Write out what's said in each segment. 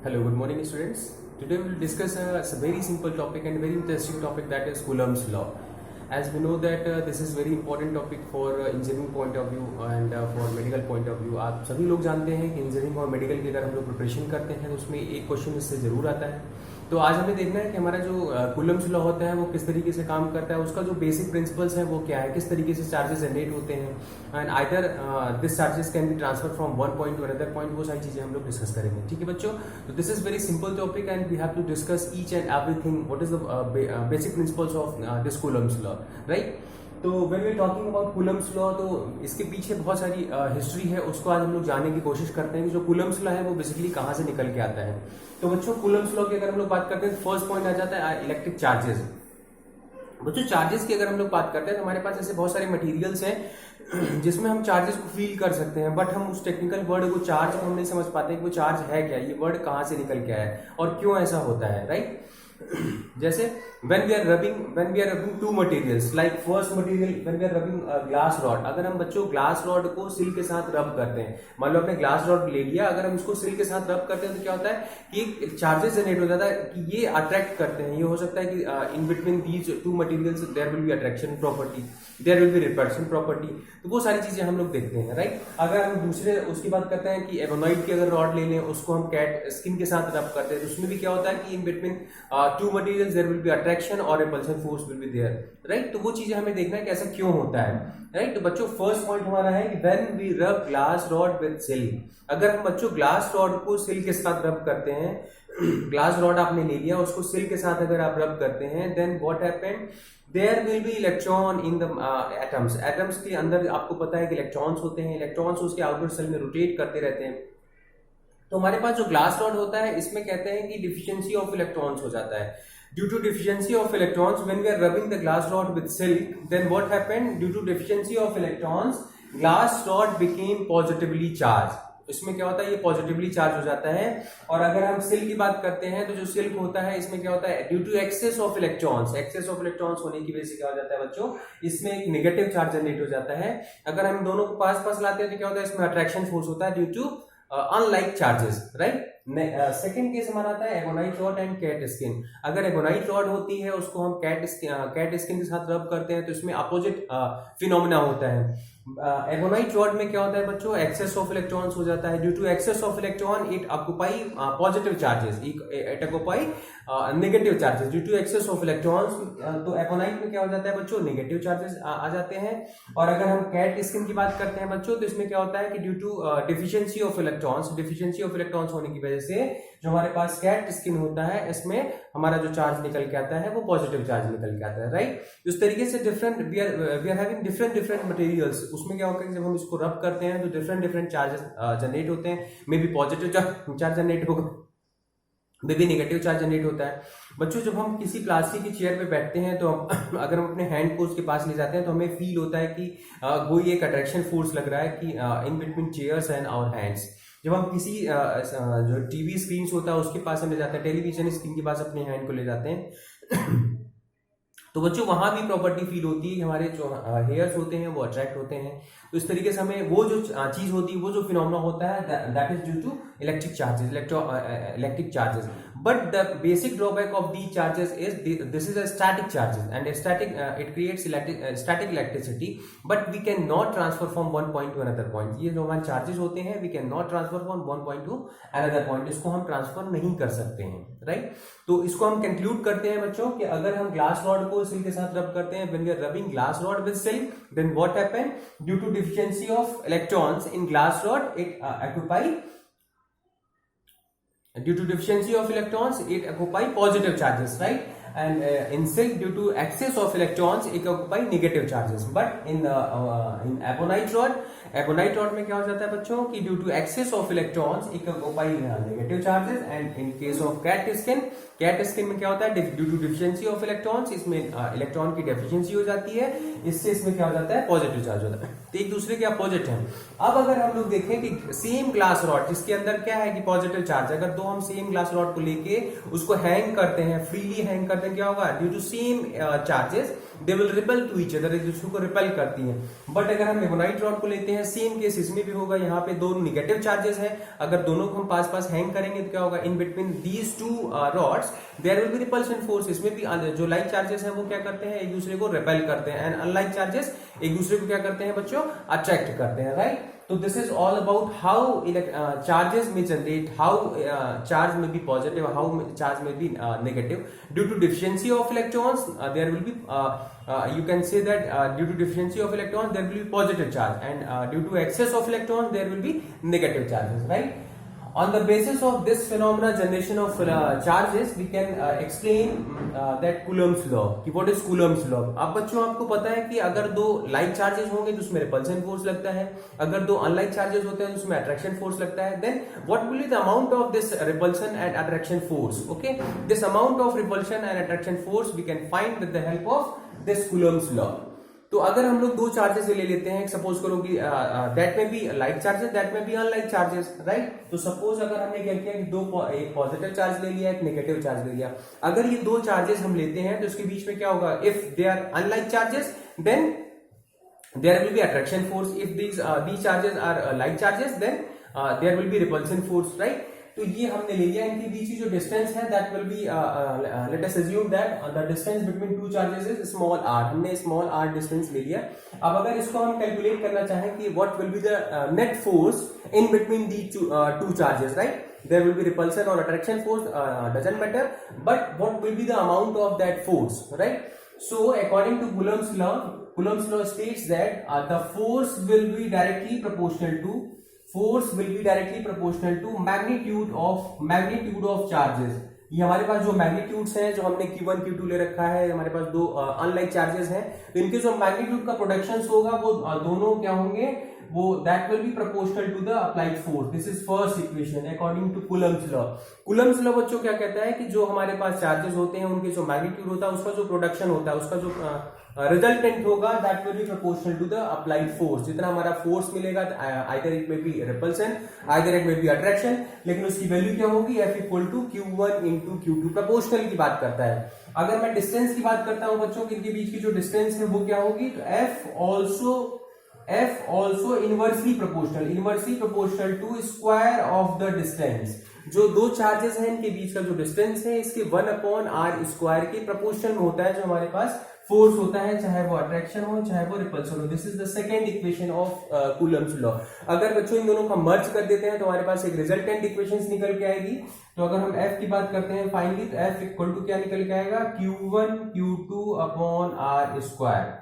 Hello, good morning, students. Today we will discuss a very simple topic and very interesting topic, that is Coulomb's law. As we know that this is very important topic for engineering point of view and for medical point of view. आप सभी लोग जानते हैं कि engineering और medical की अगर हम लोग प्रिपरेशन करते हैं तो उसमें एक क्वेश्चन इससे जरूर आता है. तो आज हमें देखना है कि हमारा जो कूलम्स लॉ होता है वो किस तरीके से काम करता है, उसका जो बेसिक प्रिंसिपल्स है वो क्या है, किस तरीके से चार्जेस जनरेट होते हैं and either this charges can be transfer from one point to another point. वो सारी चीजें हम लोग डिस्कस करेंगे. ठीक है बच्चों, तो this is very simple topic and we have to discuss each and everything what is the basic principles of this Coulomb's law, right. तो when we talking about Coulomb's law, तो इसके पीछे बहुत सारी हिस्ट्री है, उसको आज हम लोग जानने की कोशिश करते हैं कि जो कूलम्स लॉ है वो बेसिकली कहाँ से निकल के आता है. तो बच्चों कूलम्स लॉ की अगर हम लोग बात करते हैं तो फर्स्ट पॉइंट आ जाता है इलेक्ट्रिक चार्जेस. बच्चों चार्जेस की अगर हम लोग बात करते हैं तो हमारे पास ऐसे बहुत सारे मटेरियल्स हैं जिसमें हम चार्जेस को फील कर सकते हैं, बट हम उस टेक्निकल वर्ड को चार्ज को हम नहीं समझ पाते कि वो चार्ज है क्या, ये वर्ड कहाँ से निकल के आया है और क्यों ऐसा होता है, राइट. जैसे when we are rubbing two materials, like first material when we are rubbing glass rod. अगर हम बच्चों ग्लास रॉड को सिल के साथ रब करते हैं, मान लो आपने ग्लास रॉड ले लिया, अगर हम इसको सिल के साथ रब करते हैं तो क्या होता है कि चार्जेस जनरेट हो जाता है कि ये अट्रैक्ट करते हैं. ये हो सकता है कि in between these two materials there will be attraction property, there will be repulsion property. तो वो सारी चीजें हम लोग देखते हैं, राइट. अगर हम दूसरे उसकी बात करते हैं कि एबोनाइट की अगर रॉड ले लें, उसको हम कैट स्किन के साथ रब करते हैं तो उसमें भी क्या होता है कि in between two materials there will be attraction और repulsion force will be there, right. तो वो चीजें हमें देखना है कि ऐसा क्यों होता है, राइट. तो बच्चों फर्स्ट पॉइंट हमारा है कि व्हेन वी रब ग्लास रॉड विद सिल्क. अगर हम बच्चों ग्लास रॉड को सिल्क के साथ रब करते हैं, ग्लास रॉड आपने ले लिया, उसको सिल्क के साथ अगर आप रब करते हैं, then what happened, there will be electron in the atoms. Atoms के अंदर आपको पता है कि इलेक्ट्रॉन्स होते हैं, इलेक्ट्रॉन्स उसके आउटर सेल में रोटेट करते रहते हैं. तो हमारे पास जो ग्लास रॉड होता है इसमें कहते हैं कि डिफिशियंसी ऑफ इलेक्ट्रॉन्स हो जाता है. Due to deficiency of electrons, when we are rubbing the glass rod with silk, then what happened? Due to deficiency of electrons, glass rod became positively charged. इसमें क्या होता है, ये पॉजिटिवली चार्ज हो जाता है. और अगर हम सिल्क की बात करते हैं तो जो सिल्क होता है इसमें क्या होता है, due to excess of electrons, excess of electrons होने की वजह से क्या हो जाता है बच्चों, इसमें एक नेगेटिव चार्ज जनरेट हो जाता है. अगर हम दोनों को पास पास लाते हैं तो क्या होता है, इसमें अट्रैक्शन फोर्स होता है due to unlike charges, right. Second case हमारा आता है ebonite rod and cat skin. अगर एगोनाइट रॉड होती है उसको हम कैट स्किन के साथ रब करते हैं तो इसमें अपोजिट फिनोमेना होता है. एगोनाइट रॉड में क्या होता है बच्चों, एक्सेस ऑफ इलेक्ट्रॉन्स हो जाता है. Due to excess of electron it occupy positive charges, it occupy negative charges due to excess of electrons. तो एगोनाइट में क्या हो जाता है बच्चों, नेगेटिव चार्जेस आ जाते हैं. और अगर हम कैट स्किन की बात करते हैं बच्चों तो इसमें क्या होता है कि due to deficiency of electrons होने की वजह से जो हमारे पास कैट स्किन होता है इसमें हमारा जो चार्ज निकल के आता है वो पॉजिटिव चार्ज निकल के आता है, राइट. इस तरीके से different we are having different materials. उसमें क्या होगा कि जब हम इसको रब करते हैं तो डिफरेंट चार्जेस जनरेट होते हैं. Maybe positive charge generate होगा, maybe negative charge generate होता है. बच्चों जब हम किसी प्लास्टिक की चेयर पे बैठते हैं तो अगर हम अपने हैंड को उसके पास ले जाते हैं तो हमें फील होता है कि कोई एक अट्रैक्शन फोर्स लग रहा है कि in between chairs and our hands. जब हम किसी जो टीवी स्क्रीन होता है उसके पास हम ले जाते हैं, टेलीविजन स्क्रीन के पास अपने हैंड को ले जाते हैं तो बच्चों वहां भी प्रॉपर्टी फील होती है कि हमारे जो हेयर्स होते हैं वो अट्रैक्ट होते हैं. तो इस तरीके से हमें वो जो चीज होती है, वो जो फिनोमेना होता है, that is due to electric charges. But the basic drawback of the charges is this is a static charges and it creates static electricity, but we can not transfer from one point to another point. ये जो हमारे charges होते हैं we can not transfer from one point to another point, इसको हम transfer नहीं कर सकते हैं, राइट. तो इसको हम कंक्लूड करते हैं बच्चों कि अगर हम ग्लास रॉड को सिल्क के साथ रब करते हैं, when we are rubbing glass rod with silk, then what happen, due to deficiency of electrons in glass rod it occupy positive charges, right. And in silk, due to excess of electrons it occupy negative charges. But in ebonite rod में क्या हो जाता है बच्चों कि due to excess of electrons it occupy negative charges, and in case of cat skin cat skin में क्या होता है, due to deficiency of electrons, इसमें इलेक्ट्रॉन की डेफिशिएंसी हो जाती है, इससे इसमें क्या हो जाता है, पॉजिटिव चार्ज होता है। तो एक दूसरे के अपोजिट है। अब अगर हम लोग देखें कि सेम ग्लास रॉड जिसके अंदर क्या है कि पॉजिटिव चार्ज, अगर दो हम सेम ग्लास रॉड को लेके उसको हैंग करते हैं, फ्रीली हैंग करते हैं, क्या होगा, due to same charges they will repel to each other, एक दूसरे को रिपेल करती हैं। बट अगर हम एगोनाइट रॉड को लेते हैं, सेम केस इसमें भी होगा, यहाँ पे दो निगेटिव चार्जेस हैं, अगर दोनों को हम पास पास हैंग करेंगे तो क्या होगा, in between these two rods there will be repulsion force, इसमें भी जो लाइक चार्जेस हैं वो क्या करते हैं, एक दूसरे को रिपेल करते हैं, एंड अनलाइक चार्जेस एक दूसरे को क्या करते हैं बच्चों, अट्रैक्ट करते हैं, right. So this is all about how charges may generate, how charge may be positive, how charge may be negative. Due to deficiency of electrons, there will be, you can say that due to deficiency of electrons, there will be positive charge, and due to excess of electrons, there will be negative charges, right? On the basis of this phenomena, generation of charges, we can explain that Coulomb's law. कि what is Coulomb's law? अब बच्चों आपको पता है कि अगर दो like charges होंगे तो उसमें रिपल्सन फोर्स लगता है, अगर दो अनलाइक चार्जेस होते हैं तो उसमें अट्रैक्शन फोर्स लगता है। Then what will be the amount of this repulsion and attraction force? Okay, this amount of repulsion and attraction force we can find with the help of this Coulomb's law. तो अगर हम लोग दो charges ले लेते हैं, suppose करो कि दैट में बी लाइक चार्जेस, दैट में बी अनलाइक चार्जेस, राइट। तो सपोज अगर हमने क्या किया कि एक पॉजिटिव चार्ज ले लिया, एक नेगेटिव चार्ज ले लिया, अगर ये दो चार्जेस हम लेते हैं तो इसके बीच में क्या होगा, if they are unlike charges then there will be attraction force, if these charges are like charges then there will be repulsion force, right. तो ये हमने ले लिया, इनके बीच की जो डिस्टेंस है that will B, let us assume that the distance between two charges is small r, हमने स्मॉल r डिस्टेंस ले लिया। अब अगर इसको हम कैलकुलेट करना चाहें कि what will be the net force in between the two charges, right, there will be repulsion or attraction force, doesn't matter, but what will be the amount of that force, right? So according to Coulomb's law states that the force will be directly proportional to magnitude of charges. ये हमारे पास जो magnitudes हैं, जो हमने Q1 Q2 ले रखा है, हमारे पास दो अनलाइक चार्जेस हैं, तो इनके जो मैग्नीट्यूड का प्रोडक्शन होगा वो दोनों क्या होंगे, वो that will be proportional to the applied force. This is first equation according to Coulomb's law. Coulomb's law बच्चों क्या कहता है कि जो हमारे पास चार्जेस होते हैं उनके जो मैग्नीट्यूड होता है, उसका जो प्रोडक्शन होता है, उसका जो रिजल्टेंट होगा that will be proportional to the applied force. जितना हमारा फोर्स मिलेगा, either it may be repulsion, either it may be attraction, लेकिन उसकी वैल्यू क्या होगी, F equal to Q1 into Q2, proportional की बात करता है। अगर मैं डिस्टेंस की बात करता हूं बच्चों कि इनके बीच की जो डिस्टेंस है वो क्या होगी, तो F also inversely proportional to square of the distance। जो दो चार्जेस हैं इनके बीच का जो डिस्टेंस है इसके 1/r स्क्वायर के प्रोपोर्शनल में होता है जो हमारे पास फोर्स होता है, चाहे वो अट्रैक्शन हो चाहे वो रिपल्सन हो। This is the second equation of Coulomb's law. अगर बच्चों इन दोनों का मर्ज कर देते हैं तो हमारे पास एक रिजल्टेंट इक्वेशन निकल के आएगी। तो अगर हम F की बात करते हैं फाइनली, तो F इक्वल टू क्या निकल के आएगा, Q1 Q2 upon r square.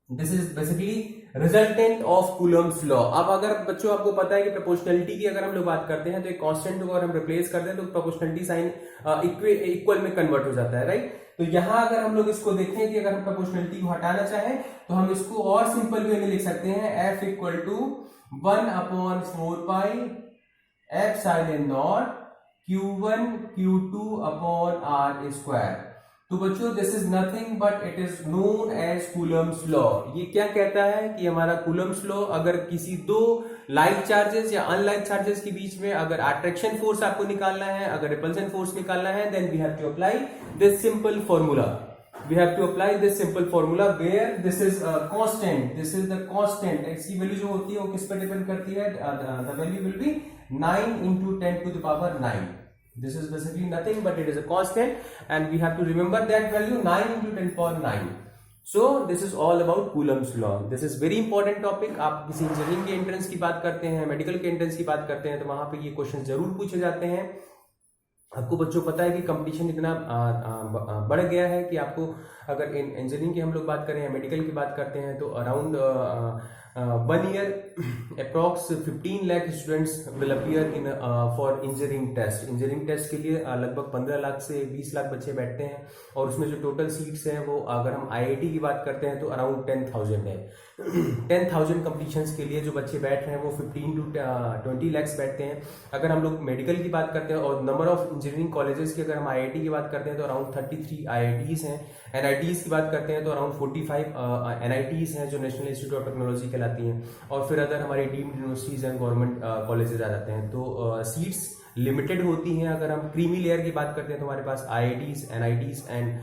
This is basically resultant of Coulomb's law. अब अगर बच्चों आपको पता है कि प्रोपोर्शनलिटी की अगर हम लोग बात करते हैं तो एक कांस्टेंट को अगर हम रिप्लेस कर दें तो प्रोपोर्शनलिटी साइन इक्वल में कन्वर्ट हो जाता है, राइट। तो यहां अगर हम लोग इसको देखें कि अगर हम प्रोपोर्शनलिटी को हटाना चाहें तो हम इसको और सिंपल वे में लिख सकते हैं, F equal to 1/4 pi epsilon not Q1 Q2 upon r square. तो बच्चों this is nothing but it is known as Coulomb's law. ये क्या कहता है कि हमारा कूलम्स लॉ, अगर किसी दो लाइक चार्जेस या अनलाइक चार्जेस के बीच में अगर अट्रैक्शन फोर्स आपको निकालना है, अगर रिपल्सन फोर्स निकालना है, then we have to apply this simple formula. We have to apply this simple formula where this is constant. This is the constant. इसकी वैल्यू जो होती है वो किस पर डिपेंड करती है, the value will be 9 into 10 to the power 9. This is basically nothing but it is a constant and we have to remember that value 9 into 10 power 9. So this is all about Coulomb's law. This is very important topic. आप किसी engineering के entrance की बात करते हैं, medical के entrance की बात करते हैं तो वहां पे ये क्वेश्चन जरूर पूछे जाते हैं। आपको बच्चों पता है कि कंपटीशन इतना बढ़ गया है कि आपको अगर इंजीनियरिंग की हम लोग बात करें या मेडिकल की बात करते हैं तो around 1 year approx 15 lakh students will appear in for engineering test के लिए लगभग 15 लाख से 20 लाख बच्चे बैठते हैं और उसमें जो टोटल सीट्स हैं वो अगर हम आईआईटी की बात करते हैं तो अराउंड 10,000 है 10,000 कंपटीशंस के लिए जो बच्चे बैठ रहे हैं वो 15 to 20 लैक्स बैठते हैं। अगर हम लोग मेडिकल की बात करते हैं और नंबर ऑफ इंजीनियरिंग कॉलेजेस की अगर हम आईआईटी की बात करते हैं तो अराउंड 33 आईआईटीज हैं। एनआईटीज की बात करते हैं तो अराउंड 45 एनआईटीज हैं जो नेशनल इंस्टीट्यूट ऑफ टेक्नोलॉजी कहलाती हैं और फिर अदर हमारे deemed universities and government colleges आ जाते हैं। तो सीट्स लिमिटेड होती हैं। अगर हम क्रीमी लेयर की बात करते हैं तो हमारे पास IITs NITs and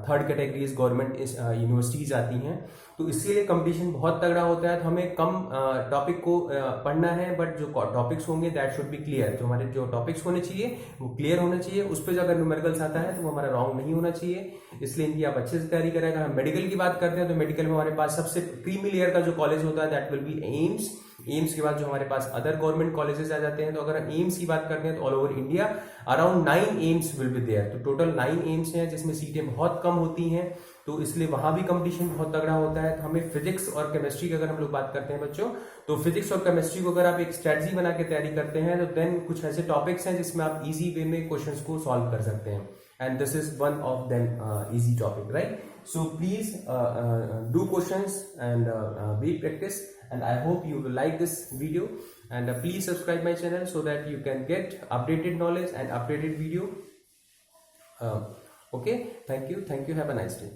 third categories government universities आती हैं। तो इसलिए कंपटीशन बहुत तगड़ा होता है। तो हमें कम टॉपिक को पढ़ना है बट जो टॉपिक्स होंगे दैट शुड बी क्लियर। जो हमारे जो टॉपिक्स होने चाहिए वो क्लियर होने चाहिए। उस पर जो अगर न्यूमेरिकल्स आता है तो वो हमारा रॉन्ग नहीं होना चाहिए। इसलिए इनकी आप अच्छे से तैयारी करें। अगर हम मेडिकल की बात करते हैं तो मेडिकल में हमारे पास सबसे क्रीमी लेयर का जो कॉलेज होता है that will B AIIMS. AIIMS के बाद जो हमारे पास अदर गवर्नमेंट कॉलेजेस आ जाते हैं। तो अगर हम एम्स की बात करते हैं तो all over India around 9 AIIMS will be there. तो टोटल 9 एम्स हैं जिसमें सीटें बहुत कम होती हैं। तो इसलिए वहां भी कंपटीशन बहुत तगड़ा होता है। तो हमें फिजिक्स और केमिस्ट्री की अगर हम लोग बात करते हैं बच्चों तो फिजिक्स और केमिस्ट्री को अगर आप एक स्ट्रेटजी बना के तैयारी करते हैं तो देन कुछ ऐसे टॉपिक्स हैं जिसमें आप इजी वे में क्वेश्चंस को सॉल्व कर सकते हैं and this is one of them easy topic right. So please do questions and be practice and I hope you will like this video and please subscribe my channel so that you can get updated knowledge and updated video. Okay, thank you, have a nice day.